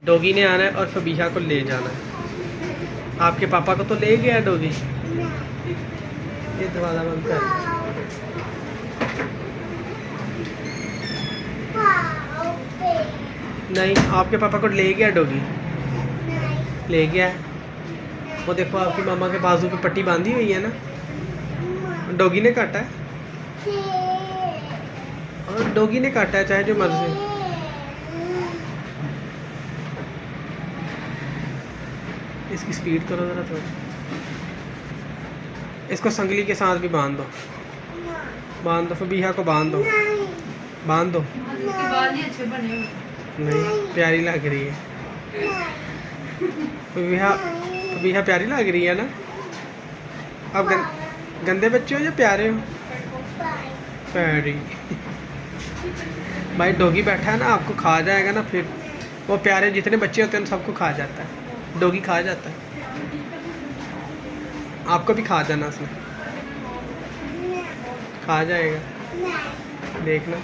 Doggy ने आना है और फबीहा को ले जाना है। आपके पापा को तो ले गया डॉगी। ये दरवाज़ा बंद कर। नहीं, आपके पापा को ले गया डॉगी। ले गया है। वो देखो आपकी मामा के बाजू पे पट्टी बांधी हुई है ना, डॉगी ने काटा है। और डॉगी ने काटा है, चाहे जो मर्जी। इसकी स्पीड करो ज़रा थोड़ा। इसको संगली के साथ भी बांध दो। बांध दो, फबीहा को बांध दो। बांध दो। नहीं, प्यारी लग रही है फबीहा। फबीहा प्यारी लग रही है ना। अब गंदे बच्चे हो या प्यारे हो? प्यारी। भाई डॉगी बैठा है ना, आपको खा जाएगा ना फिर। वो प्यारे जितने बच्चे होते हैं सबको खा जाता है। डॉगी खा जाता है। आपको भी खा जाना उसने। खा जाएगा, देखना।